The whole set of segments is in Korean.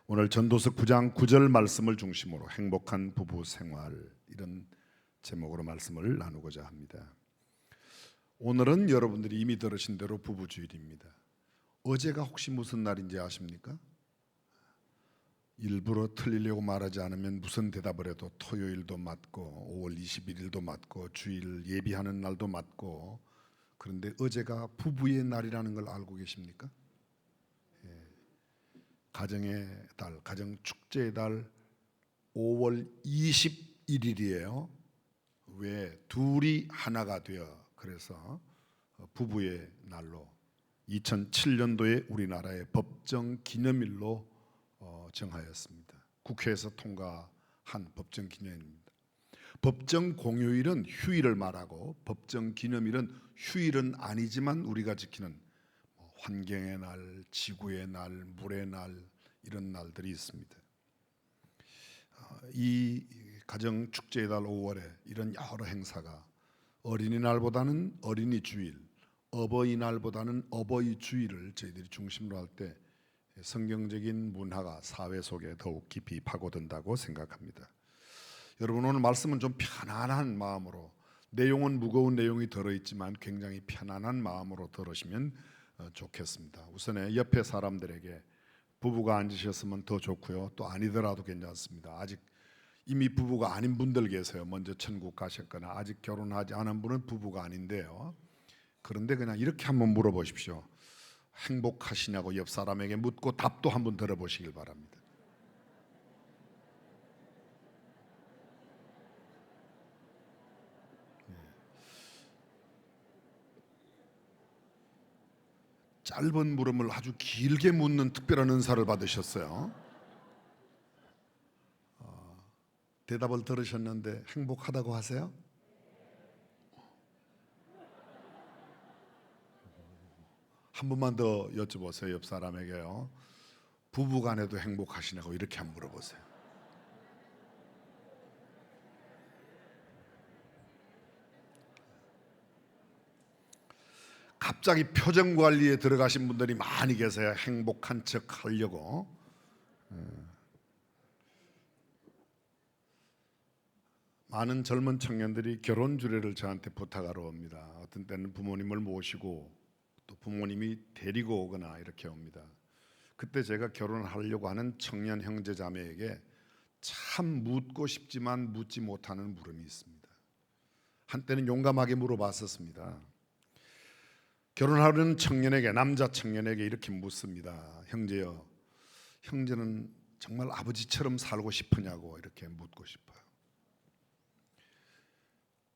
오늘 전도서 9장 9절 말씀을 중심으로 행복한 부부 생활, 이런 제목으로 말씀을 나누고자 합니다. 오늘은 여러분들이 이미 들으신 대로 부부주일입니다. 어제가 혹시 무슨 날인지 아십니까? 일부러 틀리려고 말하지 않으면 무슨 대답을 해도 토요일도 맞고 5월 21일도 맞고 주일 예비하는 날도 맞고, 그런데 어제가 부부의 날이라는 걸 알고 계십니까? 가정의 달, 가정 축제의 달 5월 21일이에요. 왜? 둘이 하나가 되어, 그래서 부부의 날로 2007년도에 우리나라의 법정 기념일로 정하였습니다. 국회에서 통과한 법정 기념일입니다. 법정 공휴일은 휴일을 말하고, 법정 기념일은 휴일은 아니지만 우리가 지키는 환경의 날, 지구의 날, 물의 날, 이런 날들이 있습니다. 이 가정 축제의 달 5월에 이런 여러 행사가, 어린이날보다는 어린이 주일, 어버이날보다는 어버이 주일을 저희들이 중심으로 할 때 성경적인 문화가 사회 속에 더욱 깊이 파고든다고 생각합니다. 여러분, 오늘 말씀은 좀 편안한 마음으로, 내용은 무거운 내용이 들어있지만 굉장히 편안한 마음으로 들으시면 좋겠습니다. 우선 옆에 사람들에게 부부가 앉으셨으면 더 좋고요, 또 아니더라도 괜찮습니다. 아직 이미 부부가 아닌 분들 계세요. 먼저 천국 가셨거나 아직 결혼하지 않은 분은 부부가 아닌데요. 그런데 그냥 이렇게 한번 물어보십시오. 행복하시냐고 옆 사람에게 묻고 답도 한번 들어보시길 바랍니다. 짧은 물음을 아주 길게 묻는 특별한 은사를 받으셨어요. 대답을 들으셨는데 행복하다고 하세요? 한 번만 더 여쭤보세요. 옆 사람에게요. 부부간에도 행복하시냐고 이렇게 한번 물어보세요. 갑자기 표정 관리에 들어가신 분들이 많이 계세요. 행복한 척 하려고. 많은 젊은 청년들이 결혼 주례를 저한테 부탁하러 옵니다. 어떤 때는 부모님을 모시고 또 부모님이 데리고 오거나 이렇게 옵니다. 그때 제가 결혼하려고 하는 청년 형제 자매에게 참 묻고 싶지만 묻지 못하는 물음이 있습니다. 한때는 용감하게 물어봤었습니다. 결혼하려는 청년에게, 남자 청년에게 이렇게 묻습니다. 형제요, 형제는 정말 아버지처럼 살고 싶으냐고 이렇게 묻고 싶어요.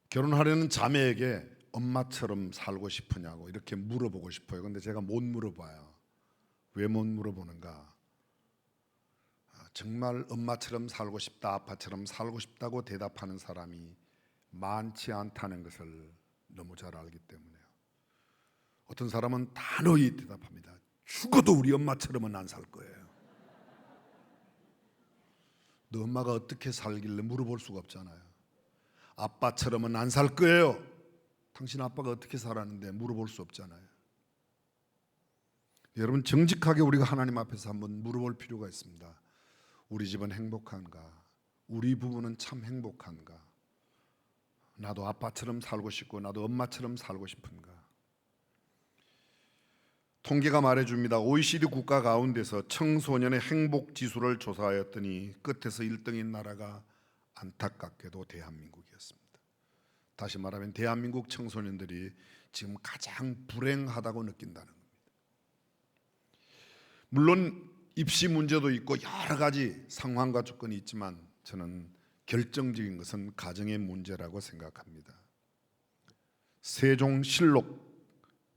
결혼하려는 자매에게 엄마처럼 살고 싶으냐고 이렇게 물어보고 싶어요. 근데 제가 못 물어봐요. 왜 못 물어보는가? 정말 엄마처럼 살고 싶다, 아빠처럼 살고 싶다고 대답하는 사람이 많지 않다는 것을 너무 잘 알기 때문에요. 어떤 사람은 단호히 대답합니다. 죽어도 우리 엄마처럼은 안 살 거예요. 너 엄마가 어떻게 살길래 물어볼 수가 없잖아요. 아빠처럼은 안 살 거예요. 당신 아빠가 어떻게 살았는데 물어볼 수 없잖아요. 여러분, 정직하게 우리가 하나님 앞에서 한번 물어볼 필요가 있습니다. 우리 집은 행복한가? 우리 부부는 참 행복한가? 나도 아빠처럼 살고 싶고 나도 엄마처럼 살고 싶은가? 통계가 말해줍니다. OECD 국가 가운데서 청소년의 행복 지수를 조사하였더니 끝에서 1등인 나라가 안타깝게도 대한민국이었습니다. 다시 말하면 대한민국 청소년들이 지금 가장 불행하다고 느낀다는 겁니다. 물론 입시 문제도 있고 여러 가지 상황과 조건이 있지만 저는 결정적인 것은 가정의 문제라고 생각합니다. 세종실록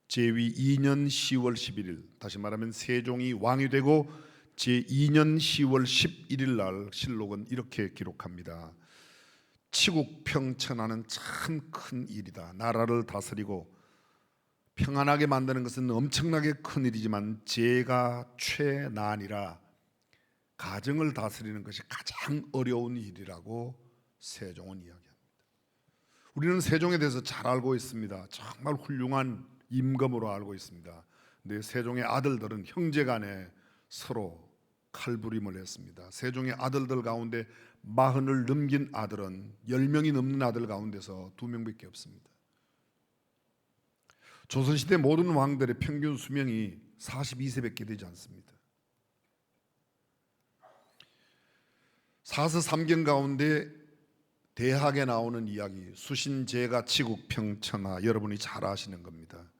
제2 2년 10월 11일, 다시 말하면 세종이 왕이 되고 제2년 10월 11일 날 실록은 이렇게 기록합니다. 치국평천하는 참 큰 일이다. 나라를 다스리고 평안하게 만드는 것은 엄청나게 큰 일이지만 제가 최난이라 가정을 다스리는 것이 가장 어려운 일이라고 세종은 이야기합니다. 우리는 세종에 대해서 잘 알고 있습니다. 정말 훌륭한 임금으로 알고 있습니다. 근데 세종의 아들들은 형제간에 서로 칼부림을 했습니다. 세종의 아들들 가운데 40을 넘긴 아들은 10명이 넘는 아들 가운데서 2명밖에 없습니다. 조선시대 모든 왕들의 평균 수명이 42세밖에 되지 않습니다. 사서삼경 가운데 대학에 나오는 이야기, 수신제가 치국평천하, 여러분이 잘 아시는 겁니다.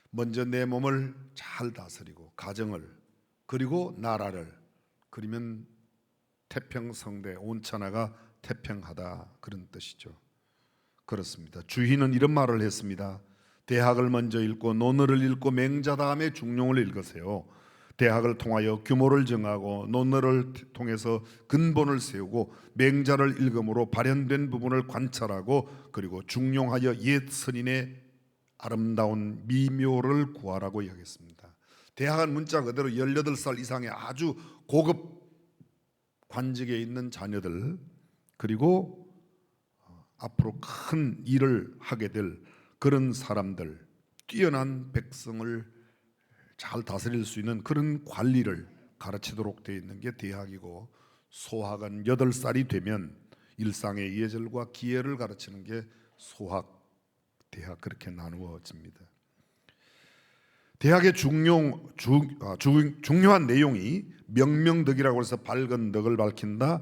먼저 내 몸을 잘 다스리고 가정을, 그리고 나라를, 그러면 태평성대, 온천하가 태평하다, 그런 뜻이죠. 그렇습니다. 주희는 이런 말을 했습니다. 대학을 먼저 읽고 논어를 읽고 맹자 다음에 중용을 읽으세요. 대학을 통하여 규모를 정하고 논어를 통해서 근본을 세우고 맹자를 읽음으로 발현된 부분을 관찰하고 그리고 중용하여 옛 선인의 아름다운 미묘를 구하라고 이야기했습니다. 대학은 문자 그대로 18살 이상의 아주 고급 관직에 있는 자녀들, 그리고 앞으로 큰 일을 하게 될 그런 사람들, 뛰어난 백성을 잘 다스릴 수 있는 그런 관리를 가르치도록 되어 있는 게 대학이고, 소학은 8살이 되면 일상의 예절과 기회를 가르치는 게 소학, 대학, 그렇게 나누어집니다. 대학의 중요한 내용이 명명덕이라고 해서 밝은 덕을 밝힌다,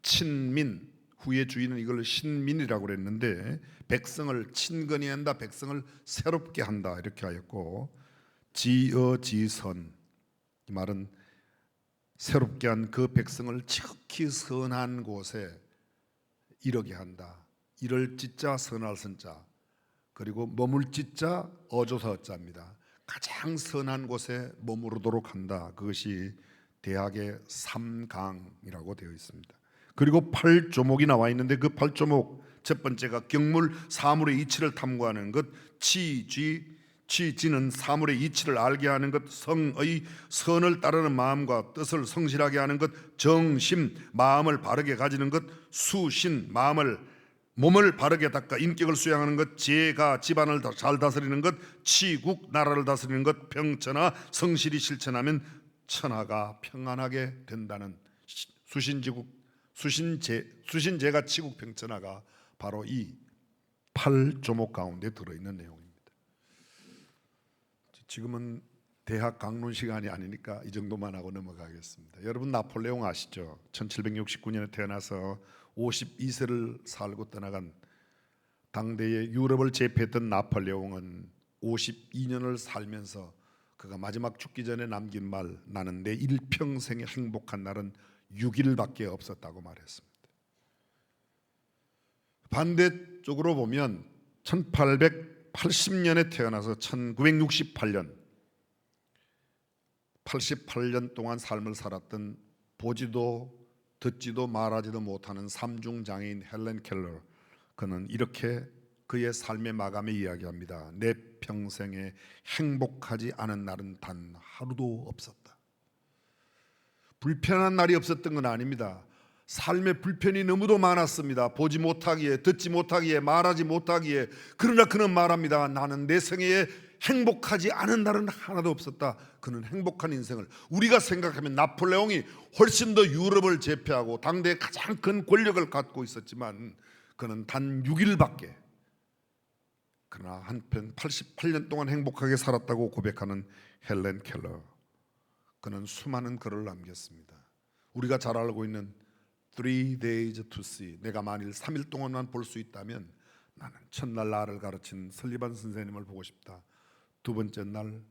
친민, 후의 주인은 이걸 신민이라고 그랬는데 백성을 친근히 한다, 백성을 새롭게 한다, 이렇게 하였고, 지어지선, 이 말은 새롭게 한 그 백성을 지극히 선한 곳에 이르게 한다. 이를 지자 선할 선자, 그리고 머물 지자 어조서자입니다. 가장 선한 곳에 머무르도록 한다. 그것이 대학의 3강이라고 되어 있습니다. 그리고 8조목이 나와 있는데 그 8조목 첫 번째가 경물 사물의 이치를 탐구하는 것, 지는 사물의 이치를 알게 하는 것, 성의 선을 따르는 마음과 뜻을 성실하게 하는 것, 정심 마음을 바르게 가지는 것, 수신 몸을 바르게 닦아 인격을 수양하는 것, 제가 집안을 잘 다스리는 것, 치국 나라를 다스리는 것, 평천하 성실히 실천하면 천하가 평안하게 된다는 수신제가 치국 평천하가 바로 이 8조목 가운데 들어있는 내용입니다. 지금은 대학 강론 시간이 아니니까 이 정도만 하고 넘어가겠습니다. 여러분 나폴레옹 아시죠? 1769년에 태어나서 52세를 살고 떠나간 당대의 유럽을 제패했던 나폴레옹은 52년을 살면서 그가 마지막 죽기 전에 남긴 말, 나는 내 일평생의 행복한 날은 6일밖에 없었다고 말했습니다. 반대쪽으로 보면 1880년에 태어나서 1968년 88년 동안 삶을 살았던 보지도 듣지도 말하지도 못하는 삼중장애인 헬렌 켈러, 그는 이렇게 그의 삶의 마감에 이야기합니다. 내 평생에 행복하지 않은 날은 단 하루도 없었다. 불편한 날이 없었던 건 아닙니다. 삶의 불편이 너무도 많았습니다. 보지 못하기에, 듣지 못하기에, 말하지 못하기에. 그러나 그는 말합니다. 나는 내 생애에 행복하지 않은 날은 하나도 없었다. 그는 행복한 인생을, 우리가 생각하면 나폴레옹이 훨씬 더 유럽을 제패하고 당대의 가장 큰 권력을 갖고 있었지만 그는 단 6일밖에, 그러나 한편 88년 동안 행복하게 살았다고 고백하는 헬렌 켈러, 그는 수많은 글을 남겼습니다. 우리가 잘 알고 있는 3 days to see, 내가 만일 3일 동안만 볼 수 있다면 나는 첫날 나를 가르친 설리반 선생님을 보고 싶다. 두 번째 날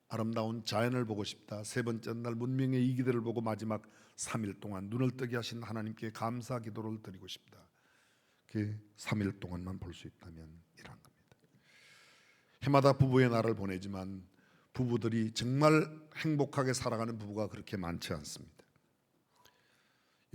아름다운 자연을 보고 싶다. 세 번째 날 문명의 이기들을 보고 마지막 3일 동안 눈을 뜨게 하신 하나님께 감사 기도를 드리고 싶다. 그게 3일 동안만 볼 수 있다면 이란 겁니다. 해마다 부부의 날을 보내지만 부부들이 정말 행복하게 살아가는 부부가 그렇게 많지 않습니다.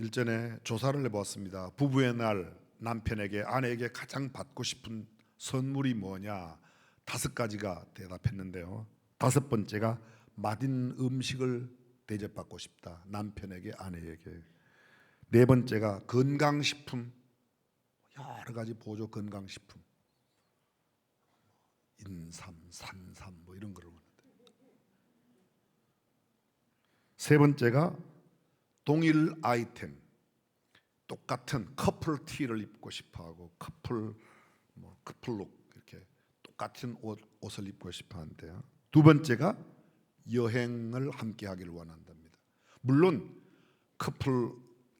일전에 조사를 해보았습니다. 부부의 날 남편에게 아내에게 가장 받고 싶은 선물이 뭐냐, 5가지가 대답했는데요. 5번째가 맛있는 음식을 대접받고 싶다, 남편에게 아내에게. 4번째가 건강식품, 여러 가지 보조 건강식품, 인삼, 산삼 뭐 이런 거를 원한다. 세 번째가 동일 아이템, 똑같은 커플 티를 입고 싶어하고 커플룩 이렇게 똑같은 옷을 입고 싶어하는데요. 두 번째가 여행을 함께 하기를 원한답니다. 물론 커플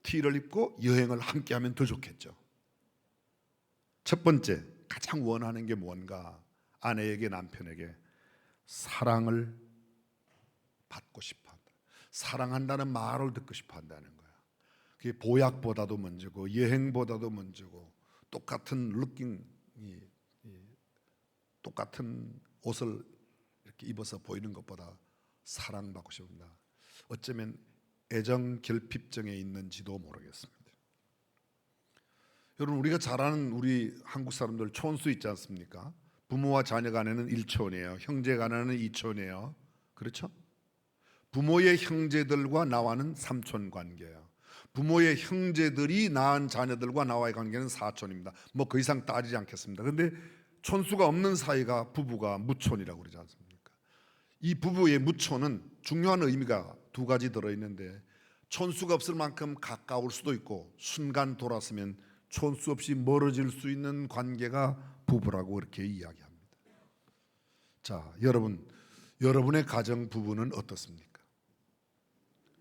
티를 입고 여행을 함께 하면 더 좋겠죠. 첫 번째, 가장 원하는 게 뭔가? 아내에게, 남편에게 사랑을 받고 싶어 한다. 사랑한다는 말을 듣고 싶어 한다는 거야. 그게 보약보다도 먼저고 여행보다도 먼저고 똑같은 룩킹이 똑같은 옷을 이렇게 입어서 보이는 것보다 사랑받고 싶다. 어쩌면 애정 결핍증에 있는지도 모르겠습니다. 여러분, 우리가 잘 아는 우리 한국 사람들 촌수 있지 않습니까? 부모와 자녀 간에는 1촌이에요. 형제 간에는 2촌이에요. 그렇죠? 부모의 형제들과 나와는 3촌 관계예요. 부모의 형제들이 낳은 자녀들과 나와의 관계는 4촌입니다. 뭐 그 이상 따지지 않겠습니다. 그런데 촌수가 없는 사이가 부부가 무촌이라고 그러지 않습니까? 이 부부의 무촌은 중요한 의미가 두 가지 들어있는데, 촌수가 없을 만큼 가까울 수도 있고 순간 돌아서면 촌수 없이 멀어질 수 있는 관계가 부부라고 그렇게 이야기합니다. 자, 여러분의 가정 부부는 어떻습니까?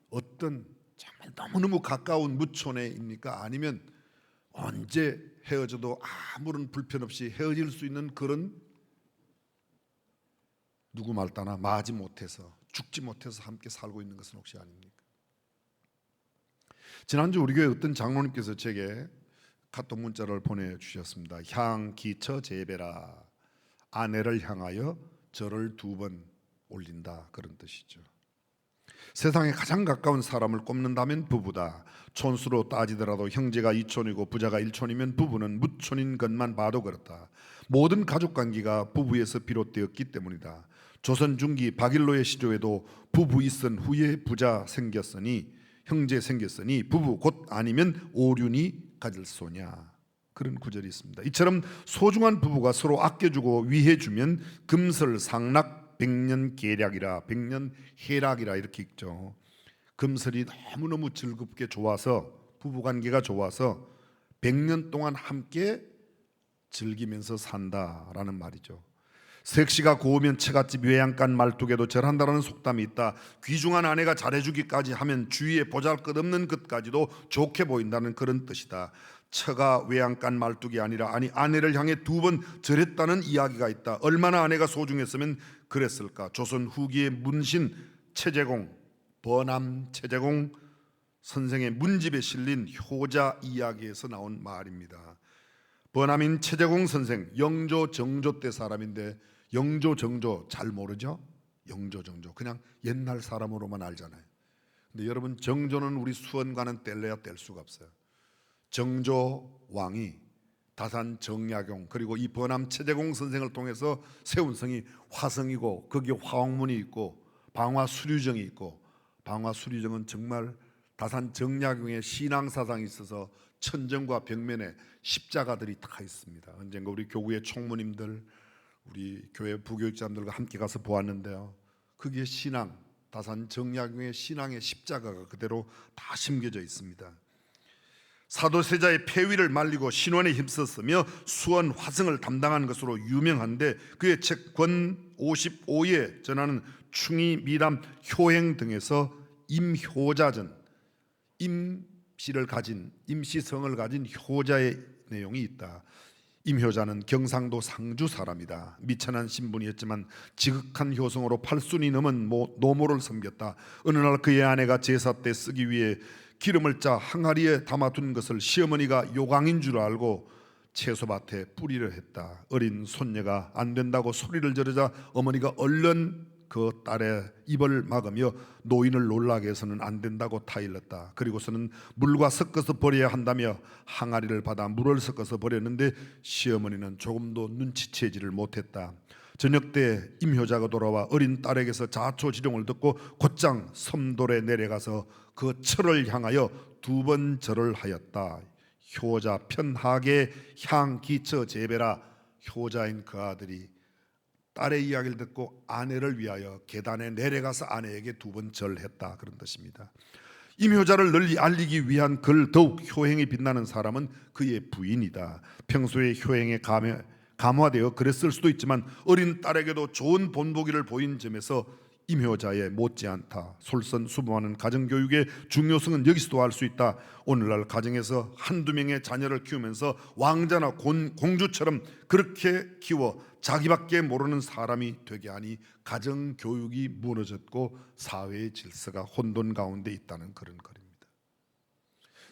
어떤 정말 너무너무 가까운 무촌에입니까? 아니면 언제 헤어져도 아무런 불편 없이 헤어질 수 있는 그런, 누구 말 따나 마지 못해서 죽지 못해서 함께 살고 있는 것은 혹시 아닙니까? 지난주 우리 교회 어떤 장로님께서 제게 카톡 문자를 보내주셨습니다. 향기처 재배라, 아내를 향하여 절을 2번 올린다, 그런 뜻이죠. 세상에 가장 가까운 사람을 꼽는다면 부부다. 촌수로 따지더라도 형제가 2촌이고 부자가 1촌이면 부부는 무촌인 것만 봐도 그렇다. 모든 가족관계가 부부에서 비롯되었기 때문이다. 조선 중기 박일로의 시조에도 부부 있은 후에 부자 생겼으니, 형제 생겼으니 부부 곧 아니면 오륜이 가질 소냐, 그런 구절이 있습니다. 이처럼 소중한 부부가 서로 아껴주고 위해주면 금설상락 백년계략이라, 백년해락이라 이렇게 읽죠. 금설이 너무너무 즐겁게 좋아서, 부부관계가 좋아서 100년 동안 함께 즐기면서 산다라는 말이죠. 색시가 고우면 채갓집 외양간 말뚝에도 절한다라는 속담이 있다. 귀중한 아내가 잘해주기까지 하면 주위에 보잘것없는 것까지도 좋게 보인다는 그런 뜻이다. 처가 외양간 말뚝이 아니라, 아내를 향해 2번 절했다는 이야기가 있다. 얼마나 아내가 소중했으면 그랬을까. 조선 후기의 문신 최재공, 버남 최재공 선생의 문집에 실린 효자 이야기에서 나온 말입니다. 버남인 최재공 선생, 영조 정조 때 사람인데, 영조 정조 잘 모르죠? 영조 정조 그냥 옛날 사람으로만 알잖아요. 근데 여러분, 정조는 우리 수원과는 뗄래야 뗄 수가 없어요. 정조 왕이 다산 정약용, 그리고 이 버남 최재공 선생을 통해서 세운 성이 화성이고, 거기에 화옥문이 있고 방화수류정이 있고, 방화수류정은 정말 다산 정약용의 신앙사상이 있어서 천정과 벽면에 십자가들이 다 있습니다. 언젠가 우리 교구의 총무님들, 우리 교회 부교육자들과 함께 가서 보았는데요, 거기에 신앙, 다산 정약용의 신앙의 십자가가 그대로 다 심겨져 있습니다. 사도세자의 폐위를 말리고 신원에 힘썼으며 수원 화성을 담당한 것으로 유명한데, 그의 책 권 55에 전하는 충이, 미람, 효행 등에서 임효자전, 임시성을 가진 효자의 내용이 있다. 임효자는 경상도 상주 사람이다. 미천한 신분이었지만 지극한 효성으로 8순이 넘은 노모를 섬겼다. 어느 날 그의 아내가 제사 때 쓰기 위해 기름을 짜 항아리에 담아둔 것을 시어머니가 요강인 줄 알고 채소밭에 뿌리려 했다. 어린 손녀가 안 된다고 소리를 지르자 어머니가 얼른 그 딸의 입을 막으며 노인을 놀라게 해서는 안 된다고 타일렀다. 그리고서는 물과 섞어서 버려야 한다며 항아리를 받아 물을 섞어서 버렸는데 시어머니는 조금도 눈치채지를 못했다. 저녁 때 임효자가 돌아와 어린 딸에게서 자초지종을 듣고 곧장 섬돌에 내려가서 그 철을 향하여 2번 절을 하였다. 효자 편하게 향기처 재배라. 효자인 그 아들이 딸의 이야기를 듣고 아내를 위하여 계단에 내려가서 아내에게 2번 절했다, 그런 뜻입니다. 임효자를 널리 알리기 위한 글 더욱 효행이 빛나는 사람은 그의 부인이다. 평소에 효행에 감화되어 그랬을 수도 있지만 어린 딸에게도 좋은 본보기를 보인 점에서 임효자에 못지않다. 솔선수범하는 가정교육의 중요성은 여기서도 알 수 있다. 오늘날 가정에서 한두 명의 자녀를 키우면서 왕자나 공주처럼 그렇게 키워 자기밖에 모르는 사람이 되게 하니 가정교육이 무너졌고 사회의 질서가 혼돈 가운데 있다는 그런 글입니다.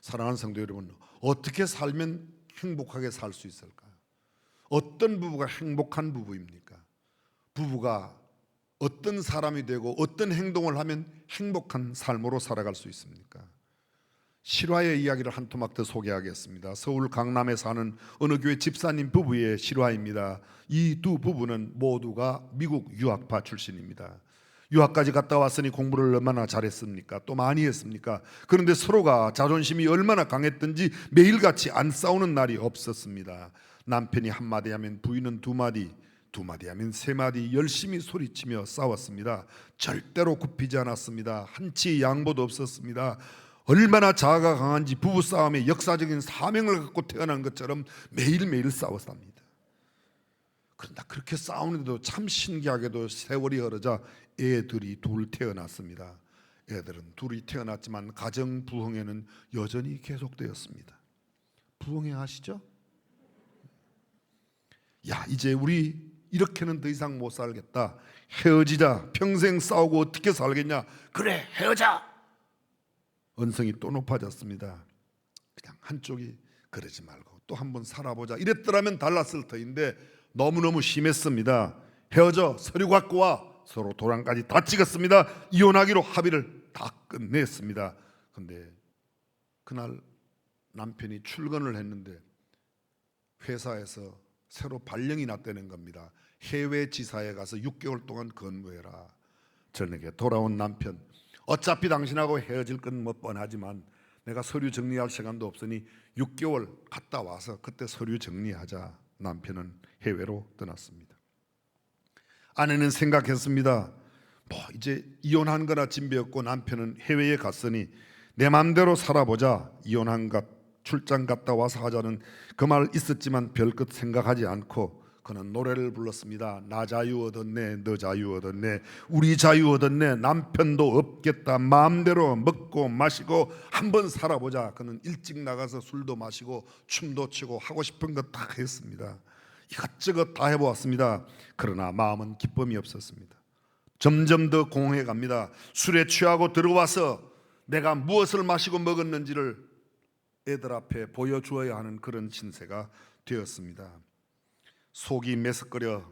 사랑하는 성도 여러분, 어떻게 살면 행복하게 살 수 있을까요? 어떤 부부가 행복한 부부입니까? 부부가 어떤 사람이 되고 어떤 행동을 하면 행복한 삶으로 살아갈 수 있습니까? 실화의 이야기를 한 토막 더 소개하겠습니다. 서울 강남에 사는 어느 교회 집사님 부부의 실화입니다. 이 두 부부는 모두가 미국 유학파 출신입니다. 유학까지 갔다 왔으니 공부를 얼마나 잘했습니까? 또 많이 했습니까? 그런데 서로가 자존심이 얼마나 강했던지 매일같이 안 싸우는 날이 없었습니다. 남편이 한마디 하면 부인은 두마디 하면 3마디 열심히 소리치며 싸웠습니다. 절대로 굽히지 않았습니다. 한치의 양보도 없었습니다. 얼마나 자아가 강한지 부부싸움에 역사적인 사명을 갖고 태어난 것처럼 매일매일 싸웠답니다. 그런데 그렇게 싸우는데도 참 신기하게도 세월이 흐르자 애들이 2 태어났습니다. 애들은 2이 태어났지만 가정 부흥회는 여전히 계속되었습니다. 부흥회 아시죠? 야, 이제 우리 이렇게는 더 이상 못 살겠다. 헤어지자. 평생 싸우고 어떻게 살겠냐. 그래, 헤어져. 언성이 또 높아졌습니다. 그냥 한쪽이 그러지 말고 또 한번 살아보자 이랬더라면 달랐을 터인데 너무너무 심했습니다. 헤어져, 서류 갖고 와. 서로 도장까지 다 찍었습니다. 이혼하기로 합의를 다 끝냈습니다. 그런데 그날 남편이 출근을 했는데 회사에서 새로 발령이 났다는 겁니다. 해외 지사에 가서 6개월 동안 근무해라. 저녁에 돌아온 남편, 어차피 당신하고 헤어질 건 뭐 뻔하지만 내가 서류 정리할 시간도 없으니 6개월 갔다 와서 그때 서류 정리하자. 남편은 해외로 떠났습니다. 아내는 생각했습니다. 뭐 이제 이혼한 거나 진배였고 남편은 해외에 갔으니 내 맘대로 살아보자. 이혼한 것 출장 갔다 와서 하자는 그 말 있었지만 별것 생각하지 않고 그는 노래를 불렀습니다. 나 자유 얻었네, 너 자유 얻었네, 우리 자유 얻었네. 남편도 없겠다. 마음대로 먹고 마시고 한번 살아보자. 그는 일찍 나가서 술도 마시고 춤도 추고 하고 싶은 것 다 했습니다. 이것저것 다 해보았습니다. 그러나 마음은 기쁨이 없었습니다. 점점 더 공허해 갑니다. 술에 취하고 들어와서 내가 무엇을 마시고 먹었는지를 애들 앞에 보여주어야 하는 그런 신세가 되었습니다. 속이 메석거려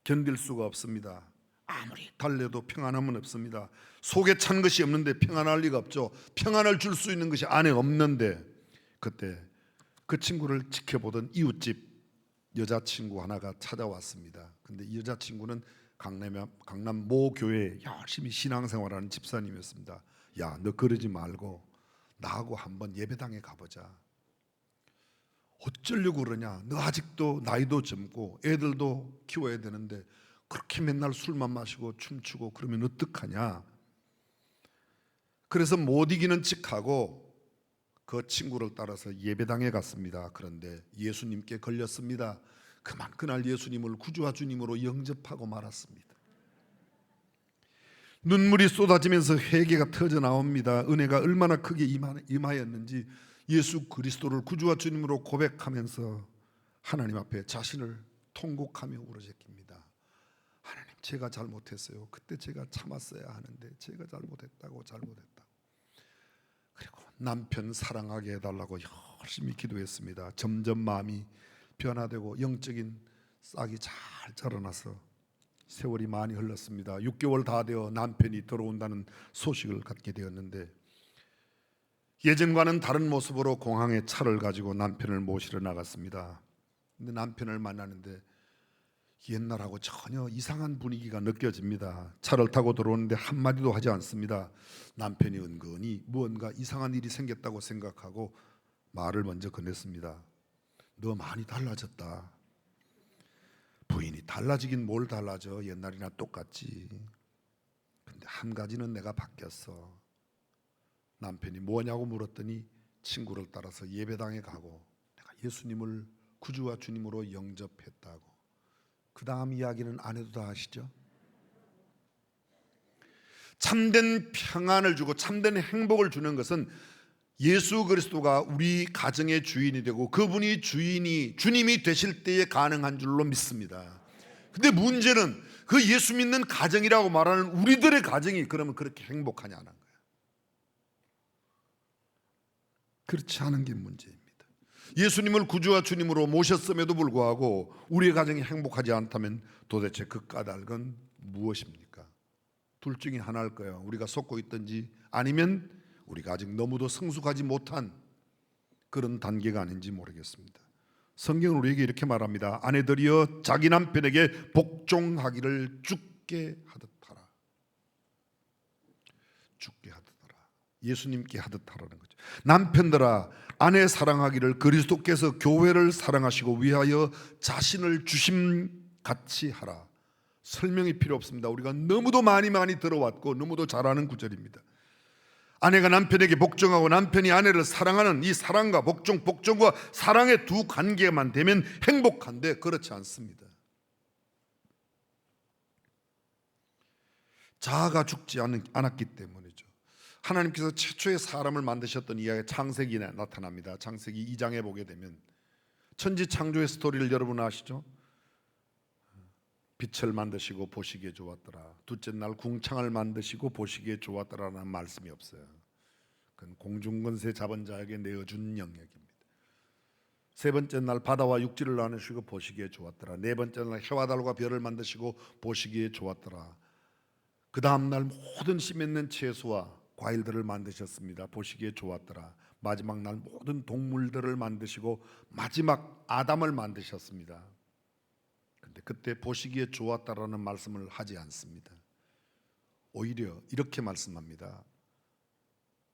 견딜 수가 없습니다. 아무리 달래도 평안함은 없습니다. 속에 찬 것이 없는데 평안할 리가 없죠. 평안을 줄 수 있는 것이 안에 없는데 그때 그 친구를 지켜보던 이웃집 여자친구 하나가 찾아왔습니다. 근데 이 여자친구는 강남 모 교회에 열심히 신앙생활하는 집사님이었습니다. 야, 너 그러지 말고 나하고 한번 예배당에 가보자. 어쩌려고 그러냐. 너 아직도 나이도 젊고 애들도 키워야 되는데 그렇게 맨날 술만 마시고 춤추고 그러면 어떡하냐. 그래서 못 이기는 척하고 그 친구를 따라서 예배당에 갔습니다. 그런데 예수님께 걸렸습니다. 그날 예수님을 구주와 주님으로 영접하고 말았습니다. 눈물이 쏟아지면서 회개가 터져 나옵니다. 은혜가 얼마나 크게 임하였는지 예수 그리스도를 구주와 주님으로 고백하면서 하나님 앞에 자신을 통곡하며 울어제낍니다. 하나님, 제가 잘못했어요. 그때 제가 참았어야 하는데 제가 잘못했다고. 그리고 남편 사랑하게 해달라고 열심히 기도했습니다. 점점 마음이 변화되고 영적인 싹이 잘 자라나서 세월이 많이 흘렀습니다. 6개월 다 되어 남편이 들어온다는 소식을 갖게 되었는데 예전과는 다른 모습으로 공항에 차를 가지고 남편을 모시러 나갔습니다. 근데 남편을 만나는데 옛날하고 전혀 이상한 분위기가 느껴집니다. 차를 타고 들어오는데 한마디도 하지 않습니다. 남편이 은근히 무언가 이상한 일이 생겼다고 생각하고 말을 먼저 건넸습니다. 너 많이 달라졌다. 부인이 달라지긴 뭘 달라져, 옛날이나 똑같지. 근데 한 가지는 내가 바뀌었어. 남편이 뭐냐고 물었더니 친구를 따라서 예배당에 가고 내가 예수님을 구주와 주님으로 영접했다고. 그 다음 이야기는 아내도 다 아시죠? 참된 평안을 주고 참된 행복을 주는 것은 예수 그리스도가 우리 가정의 주인이 되고 그분이 주님이 되실 때에 가능한 줄로 믿습니다. 근데 문제는 그 예수 믿는 가정이라고 말하는 우리들의 가정이 그러면 그렇게 행복하냐는 거예요. 그렇지 않은 게 문제입니다. 예수님을 구주와 주님으로 모셨음에도 불구하고 우리의 가정이 행복하지 않다면 도대체 그 까닭은 무엇입니까? 둘 중에 하나일 거예요. 우리가 속고 있든지 아니면 우리가 아직 너무도 성숙하지 못한 그런 단계가 아닌지 모르겠습니다. 성경은 우리에게 이렇게 말합니다. 아내들이여 자기 남편에게 복종하기를 죽게 하듯 하라. 죽게 하듯 하라. 예수님께 하듯 하라는 거죠. 남편들아 아내 사랑하기를 그리스도께서 교회를 사랑하시고 위하여 자신을 주심같이 하라. 설명이 필요 없습니다. 우리가 너무도 많이 들어왔고 너무도 잘 아는 구절입니다. 아내가 남편에게 복종하고 남편이 아내를 사랑하는 이 사랑과 복종과 사랑의 두 관계만 되면 행복한데 그렇지 않습니다. 자아가 죽지 않았기 때문이죠. 하나님께서 최초의 사람을 만드셨던 이야기가 창세기에 나타납니다. 창세기 2장에 보게 되면 천지 창조의 스토리를 여러분 아시죠? 빛을 만드시고 보시기에 좋았더라. 둘째 날 궁창을 만드시고 보시기에 좋았더라라는 말씀이 없어요. 그건 공중권세 잡은 자에게 내어준 영역입니다. 세 번째 날 바다와 육지를 나누시고 보시기에 좋았더라. 네 번째 날 해와 달과 별을 만드시고 보시기에 좋았더라. 그 다음 날 모든 씨 맺는 채소와 과일들을 만드셨습니다. 보시기에 좋았더라. 마지막 날 모든 동물들을 만드시고 마지막 아담을 만드셨습니다. 근데 그때 보시기에 좋았다라는 말씀을 하지 않습니다. 오히려 이렇게 말씀합니다.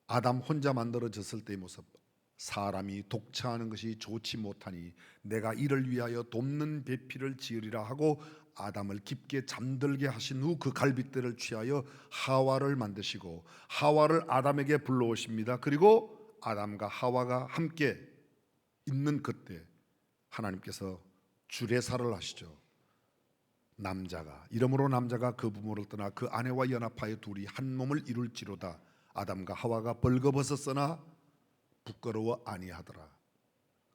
아담 혼자 만들어졌을 때의 모습, 사람이 독차하는 것이 좋지 못하니 내가 이를 위하여 돕는 배필을 지으리라 하고 아담을 깊게 잠들게 하신 후 그 갈빗대를 취하여 하와를 만드시고 하와를 아담에게 불러오십니다. 그리고 아담과 하와가 함께 있는 그때 하나님께서 주례사를 하시죠. 남자가 이러므로 남자가 그 부모를 떠나 그 아내와 연합하여 둘이 한 몸을 이룰지로다. 아담과 하와가 벌거벗었으나 부끄러워 아니하더라.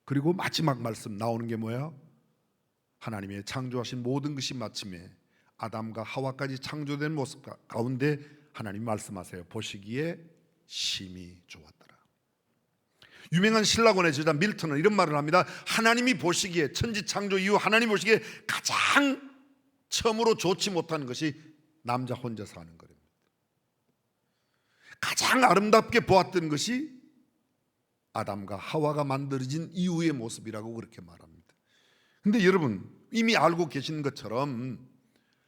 그리고 마지막 말씀 나오는 게 뭐예요? 하나님의 창조하신 모든 것이 마침에 아담과 하와까지 창조된 모습 가운데 하나님 말씀하세요. 보시기에 심히 좋았더라. 유명한 신라권의 저자 밀턴은 이런 말을 합니다. 하나님이 보시기에 천지 창조 이후 하나님 보시기에 가장 처음으로 좋지 못한 것이 남자 혼자 사는 거랍니다. 가장 아름답게 보았던 것이 아담과 하와가 만들어진 이후의 모습이라고 그렇게 말합니다. 근데 여러분 이미 알고 계신 것처럼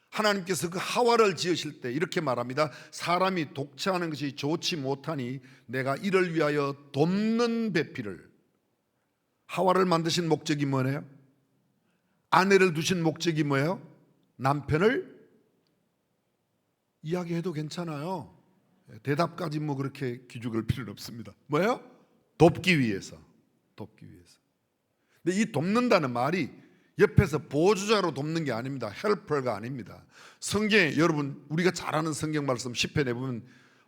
하나님께서 그 하와를 지으실 때 이렇게 말합니다. 사람이 독차하는 것이 좋지 못하니 내가 이를 위하여 돕는 배필을. 하와를 만드신 목적이 뭐예요? 아내를 두신 목적이 뭐예요? 남편을 이야기해도 괜찮아요. 대답까지 뭐 그렇게 기죽을 필요는 없습니다. 뭐예요? 돕기 위해서. 돕기 위해서. 근데 이 돕는다는 말이 옆에서 보조자로 돕는 게 아닙니다. 헬퍼가 아닙니다. 성경에 여러분 우리가 잘 아는 성경 말씀 10편에 보면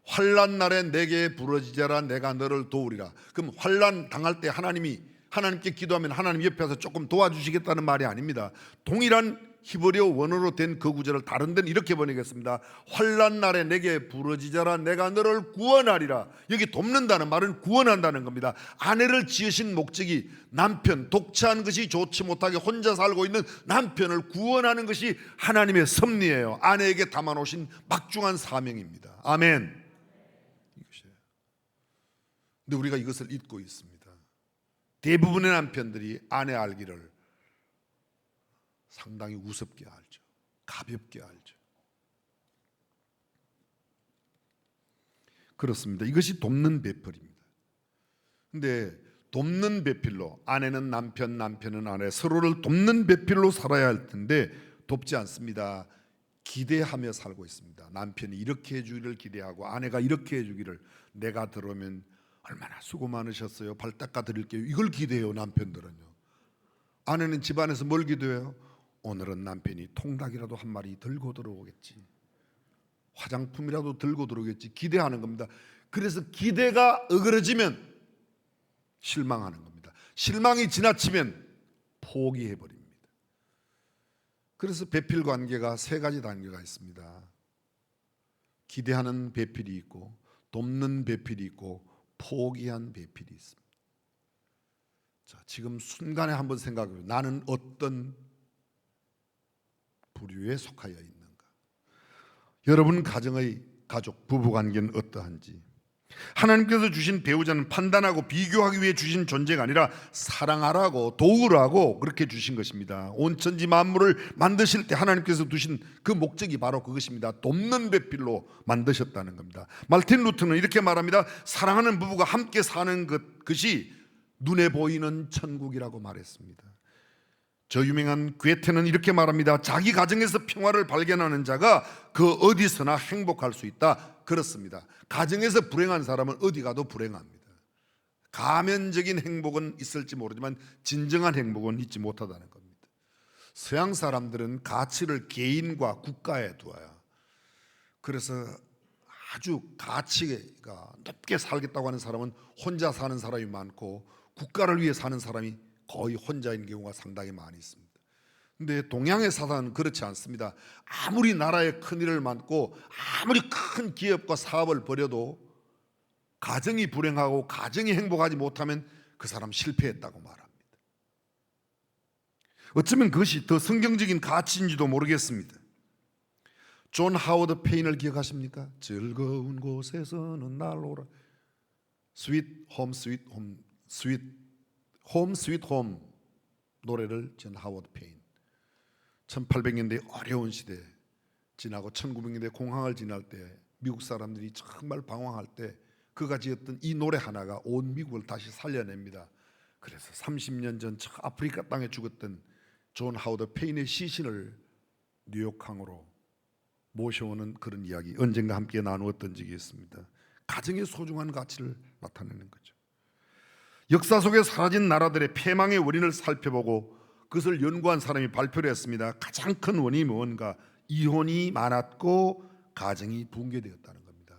환난 날에 내게 부르짖어라 내가 너를 도우리라. 그럼 환난 당할 때 하나님께 기도하면 하나님 옆에서 조금 도와주시겠다는 말이 아닙니다. 동일한 히브리어 원어로 된 그 구절을 다른 데는 이렇게 번역했습니다. 환난 날에 내게 부르짖어라 내가 너를 구원하리라. 여기 돕는다는 말은 구원한다는 겁니다. 아내를 지으신 목적이 남편, 독차한 것이 좋지 못하게 혼자 살고 있는 남편을 구원하는 것이 하나님의 섭리예요. 아내에게 담아놓으신 막중한 사명입니다. 아멘. 이것이에요. 근데 우리가 이것을 잊고 있습니다. 대부분의 남편들이 아내 알기를 상당히 우습게 알죠. 가볍게 알죠. 그렇습니다. 이것이 돕는 배필입니다. 근데 돕는 배필로, 아내는 남편, 남편은 아내, 서로를 돕는 배필로 살아야 할 텐데 돕지 않습니다. 기대하며 살고 있습니다. 남편이 이렇게 해주기를 기대하고 아내가 이렇게 해주기를, 내가 들어오면 얼마나 수고 많으셨어요, 발 닦아 드릴게요, 이걸 기대해요. 남편들은요. 아내는 집안에서 뭘 기대해요? 오늘은 남편이 통닭이라도 한 마리 들고 들어오겠지, 화장품이라도 들고 들어오겠지, 기대하는 겁니다. 그래서 기대가 어그러지면 실망하는 겁니다. 실망이 지나치면 포기해버립니다. 그래서 배필 관계가 세 가지 단계가 있습니다. 기대하는 배필이 있고, 돕는 배필이 있고, 포기한 배필이 있습니다. 자, 지금 순간에 한번 생각해 보세요. 나는 어떤 부류에 속하여 있는가? 여러분 가정의 가족, 부부관계는 어떠한지, 하나님께서 주신 배우자는 판단하고 비교하기 위해 주신 존재가 아니라 사랑하라고, 도우라고 그렇게 주신 것입니다. 온 천지 만물을 만드실 때 하나님께서 두신 그 목적이 바로 그것입니다. 돕는 배필로 만드셨다는 겁니다. 말틴 루터는 이렇게 말합니다. 사랑하는 부부가 함께 사는 것이 눈에 보이는 천국이라고 말했습니다. 저 유명한 괴테는 이렇게 말합니다. 자기 가정에서 평화를 발견하는 자가 그 어디서나 행복할 수 있다. 그렇습니다. 가정에서 불행한 사람은 어디 가도 불행합니다. 가면적인 행복은 있을지 모르지만 진정한 행복은 있지 못하다는 겁니다. 서양 사람들은 가치를 개인과 국가에 두어요. 그래서 아주 가치가 높게 살겠다고 하는 사람은 혼자 사는 사람이 많고, 국가를 위해 사는 사람이 거의 혼자인 경우가 상당히 많이 있습니다. 근데 동양의 사상은 그렇지 않습니다. 아무리 나라에 큰일을 맡고 아무리 큰 기업과 사업을 벌여도 가정이 불행하고 가정이 행복하지 못하면 그 사람 실패했다고 말합니다. 어쩌면 그것이 더 성경적인 가치인지도 모르겠습니다. 존 하워드 페인을 기억하십니까? 즐거운 곳에서는 날 오라. 스윗 홈 스윗 홈 스윗 홈 스윗 홈 노래를 존 하워드 페인, 1800년대 어려운 시대 지나고 1900년대 공황을 지날 때 미국 사람들이 정말 방황할 때 그가 지었던 이 노래 하나가 온 미국을 다시 살려냅니다. 그래서 30년 전 아프리카 땅에 죽었던 존 하워드 페인의 시신을 뉴욕항으로 모셔오는 그런 이야기, 언젠가 함께 나누었던 적이 있습니다. 가정의 소중한 가치를 나타내는 거죠. 역사 속에 사라진 나라들의 패망의 원인을 살펴보고 그것을 연구한 사람이 발표를 했습니다. 가장 큰 원인이 뭔가? 이혼이 많았고 가정이 붕괴되었다는 겁니다.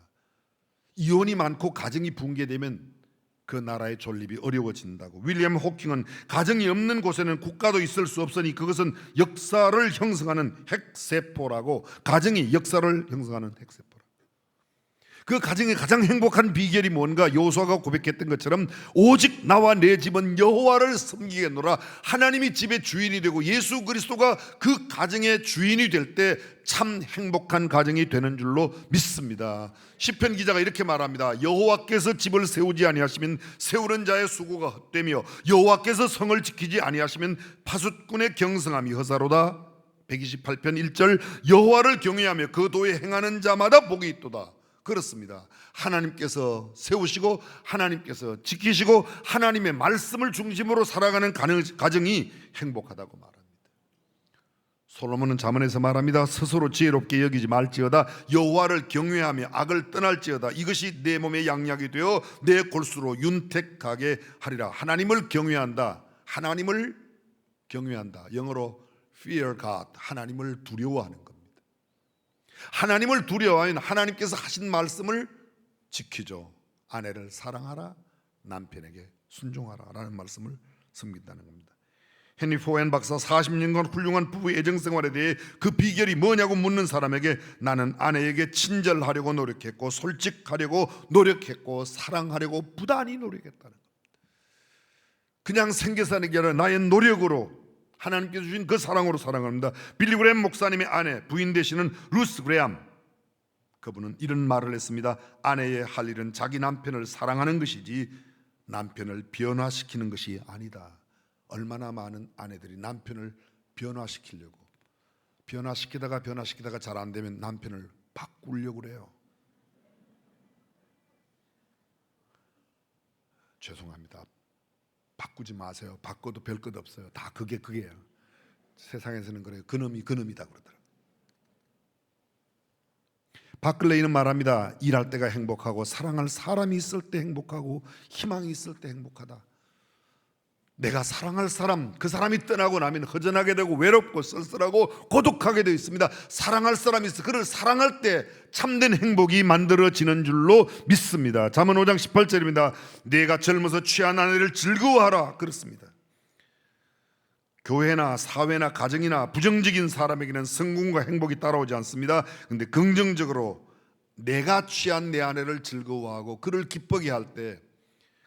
이혼이 많고 가정이 붕괴되면 그 나라의 존립이 어려워진다고. 윌리엄 호킹은 가정이 없는 곳에는 국가도 있을 수 없으니 그것은 역사를 형성하는 핵세포라고, 가정이 역사를 형성하는 핵세포라고. 그 가정의 가장 행복한 비결이 뭔가? 여호수아가 고백했던 것처럼 오직 나와 내 집은 여호와를 섬기겠노라. 하나님이 집의 주인이 되고 예수 그리스도가 그 가정의 주인이 될 때 참 행복한 가정이 되는 줄로 믿습니다. 시편 기자가 이렇게 말합니다. 여호와께서 집을 세우지 아니하시면 세우는 자의 수고가 헛되며 여호와께서 성을 지키지 아니하시면 파수꾼의 경성함이 허사로다. 128편 1절, 여호와를 경외하며 그 도에 행하는 자마다 복이 있도다. 그렇습니다. 하나님께서 세우시고 하나님께서 지키시고 하나님의 말씀을 중심으로 살아가는 가정이 행복하다고 말합니다. 솔로몬은 잠언에서 말합니다. 스스로 지혜롭게 여기지 말지어다. 여호와를 경외하며 악을 떠날지어다. 이것이 내 몸의 양약이 되어 내 골수로 윤택하게 하리라. 하나님을 경외한다. 하나님을 경외한다. 영어로 fear God, 하나님을 두려워하는 겁니다. 하나님을 두려워하면 하나님께서 하신 말씀을 지키죠. 아내를 사랑하라, 남편에게 순종하라 라는 말씀을 섬긴다는 겁니다. 헨리 포엔 박사 40년간 훌륭한 부부 애정생활에 대해 그 비결이 뭐냐고 묻는 사람에게 나는 아내에게 친절하려고 노력했고 솔직하려고 노력했고 사랑하려고 부단히 노력했다는 겁니다. 그냥 생겨사는 게 아니라 나의 노력으로, 하나님께서 주신 그 사랑으로 사랑합니다. 빌리 그레엄 목사님의 아내, 부인 되시는 루스 그레엄, 그분은 이런 말을 했습니다. 아내의 할 일은 자기 남편을 사랑하는 것이지 남편을 변화시키는 것이 아니다. 얼마나 많은 아내들이 남편을 변화시키려고, 변화시키다가 잘 안 되면 남편을 바꾸려고 그래요. 죄송합니다. 바꾸지 마세요. 바꿔도 별 것 없어요. 다 그게예요. 세상에서는 그래요. 그놈이 그놈이다 그러더라고요. 바클레이는 말합니다. 일할 때가 행복하고 사랑할 사람이 있을 때 행복하고 희망이 있을 때 행복하다. 내가 사랑할 사람, 그 사람이 떠나고 나면 허전하게 되고 외롭고 쓸쓸하고 고독하게 되어 있습니다. 사랑할 사람이 있어. 그를 사랑할 때 참된 행복이 만들어지는 줄로 믿습니다. 잠언 5장 18절입니다. 내가 젊어서 취한 아내를 즐거워하라 그렇습니다. 교회나 사회나 가정이나 부정적인 사람에게는 성공과 행복이 따라오지 않습니다. 그런데 긍정적으로 내가 취한 내 아내를 즐거워하고 그를 기쁘게 할 때,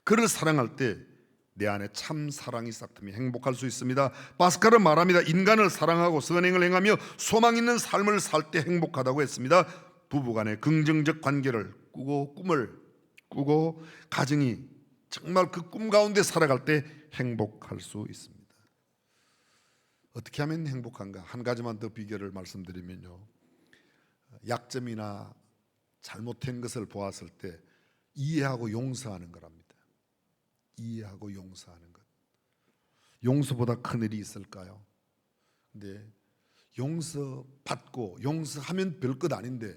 그를 사랑할 때 내 안에 참 사랑이 싹트며 행복할 수 있습니다. 파스칼은 말합니다. 인간을 사랑하고 선행을 행하며 소망 있는 삶을 살 때 행복하다고 했습니다. 부부간의 긍정적 관계를 꾸고 꿈을 꾸고 가정이 정말 그 꿈 가운데 살아갈 때 행복할 수 있습니다. 어떻게 하면 행복한가? 한 가지만 더 비결을 말씀드리면요, 약점이나 잘못된 것을 보았을 때 이해하고 용서하는 거랍니다. 이해하고 용서하는 것. 용서보다 큰 일이 있을까요? 근데 용서받고 용서하면 별것 아닌데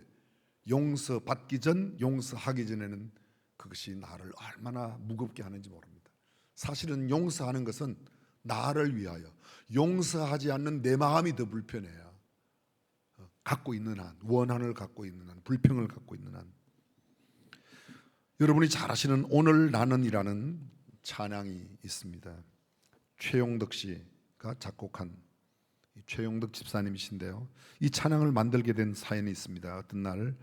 용서받기 전, 용서하기 전에는 그것이 나를 얼마나 무겁게 하는지 모릅니다. 사실은 용서하는 것은 나를 위하여, 용서하지 않는 내 마음이 더 불편해요. 갖고 있는 한, 원한을 갖고 있는 한, 불평을 갖고 있는 한. 여러분이 잘 아시는 오늘 나는이라는 찬양이 있습니다. 최용덕 씨가 작곡한, 최용덕 집사님이신데요, 이 찬양을 만들게 된 사연이 있습니다. 어떤 날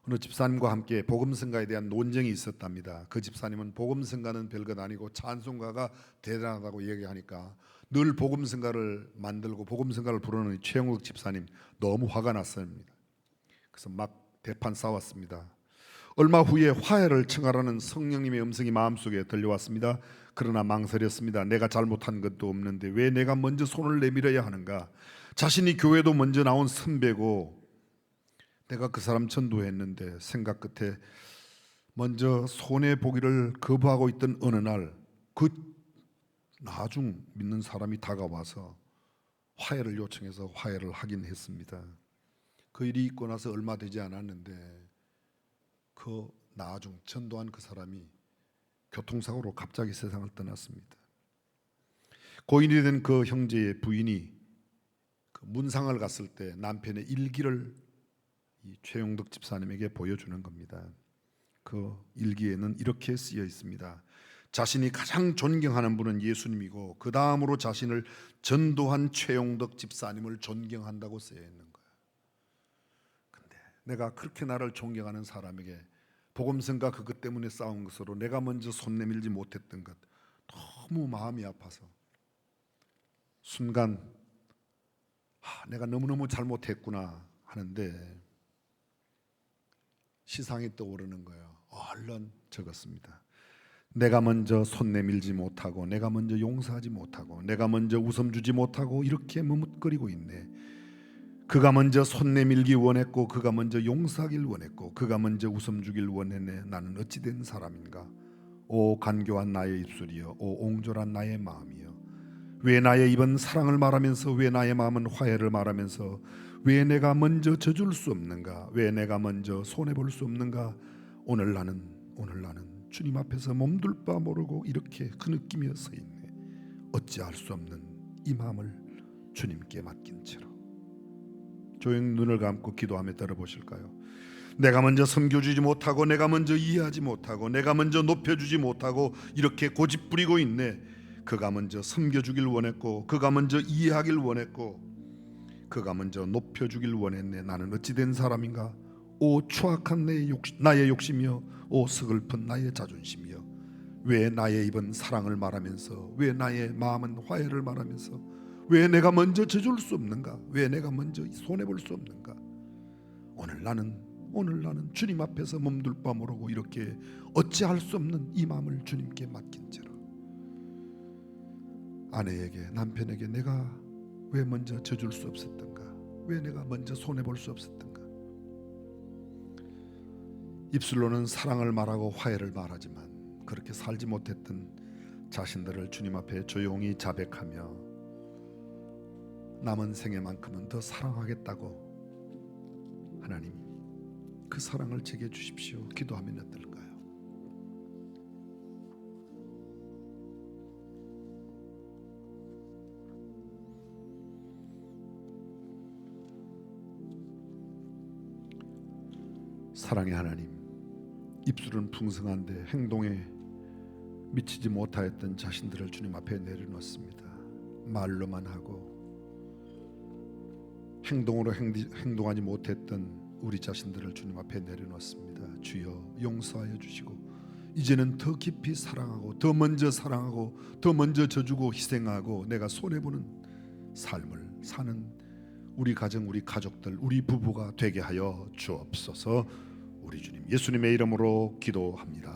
어느 집사님과 함께 복음성가에 대한 논쟁이 있었답니다. 그 집사님은 복음성가는 별것 아니고 찬송가가 대단하다고 얘기하니까 늘 복음성가를 만들고 복음성가를 부르는 최용덕 집사님 너무 화가 났습니다. 그래서 막 대판 싸웠습니다. 얼마 후에 화해를 청하라는 성령님의 음성이 마음속에 들려왔습니다. 그러나 망설였습니다. 내가 잘못한 것도 없는데 왜 내가 먼저 손을 내밀어야 하는가? 자신이 교회도 먼저 나온 선배고 내가 그 사람 전도했는데 생각 끝에 먼저 손해보기를 거부하고 있던 어느 날 그 나중 믿는 사람이 다가와서 화해를 요청해서 화해를 하긴 했습니다. 그 일이 있고 나서 얼마 되지 않았는데 그 나중 전도한 그 사람이 교통사고로 갑자기 세상을 떠났습니다. 고인이 된 그 형제의 부인이 그 문상을 갔을 때 남편의 일기를 이 최용덕 집사님에게 보여주는 겁니다. 그 일기에는 이렇게 쓰여 있습니다. 자신이 가장 존경하는 분은 예수님이고 그 다음으로 자신을 전도한 최용덕 집사님을 존경한다고 쓰여 있는 거예요. 근데 내가 그렇게 나를 존경하는 사람에게 복음성가 그것 때문에 싸운 것으로 내가 먼저 손 내밀지 못했던 것, 너무 마음이 아파서 순간 내가 너무너무 잘못했구나 하는데 시상이 떠오르는 거예요. 얼른 적었습니다. 내가 먼저 손 내밀지 못하고 내가 먼저 용서하지 못하고 내가 먼저 웃음 주지 못하고 이렇게 머뭇거리고 있네. 그가 먼저 손 내밀기 원했고 그가 먼저 용서하길 원했고 그가 먼저 웃음 주길 원했네. 나는 어찌 된 사람인가? 오 간교한 나의 입술이여, 오 옹졸한 나의 마음이여, 왜 나의 입은 사랑을 말하면서 왜 나의 마음은 화해를 말하면서 왜 내가 먼저 져줄 수 없는가? 왜 내가 먼저 손해볼 수 없는가? 오늘 나는 주님 앞에서 몸둘 바 모르고 이렇게 흐느끼며 서 있네. 어찌할 수 없는 이 마음을 주님께 맡긴 채로 조용히 눈을 감고 기도하며 들어보실까요? 내가 먼저 섬겨주지 못하고 내가 먼저 이해하지 못하고 내가 먼저 높여주지 못하고 이렇게 고집부리고 있네. 그가 먼저 섬겨주길 원했고 그가 먼저 이해하길 원했고 그가 먼저 높여주길 원했네. 나는 어찌 된 사람인가? 오 추악한 나의 욕심이여, 오 서글픈 나의 자존심이여, 왜 나의 입은 사랑을 말하면서 왜 나의 마음은 화해를 말하면서 왜 내가 먼저 져줄 수 없는가? 왜 내가 먼저 손해볼 수 없는가? 오늘 나는 주님 앞에서 몸둘 바 모르고 이렇게 어찌할 수 없는 이 마음을 주님께 맡긴 채로 아내에게 남편에게 내가 왜 먼저 져줄 수 없었던가? 왜 내가 먼저 손해볼 수 없었던가? 입술로는 사랑을 말하고 화해를 말하지만 그렇게 살지 못했던 자신들을 주님 앞에 조용히 자백하며 남은 생애만큼은 더 사랑하겠다고 하나님 그 사랑을 제게 주십시오. 기도하면 어떨까요? 사랑의 하나님, 입술은 풍성한데 행동에 미치지 못하였던 자신들을 주님 앞에 내려놓습니다. 말로만 하고 행동으로 행동하지 못했던 우리 자신들을 주님 앞에 내려놓습니다. 주여 용서하여 주시고 이제는 더 깊이 사랑하고 더 먼저 사랑하고 더 먼저 져주고 희생하고 내가 손해보는 삶을 사는 우리 가정, 우리 가족들, 우리 부부가 되게 하여 주옵소서. 우리 주님 예수님의 이름으로 기도합니다.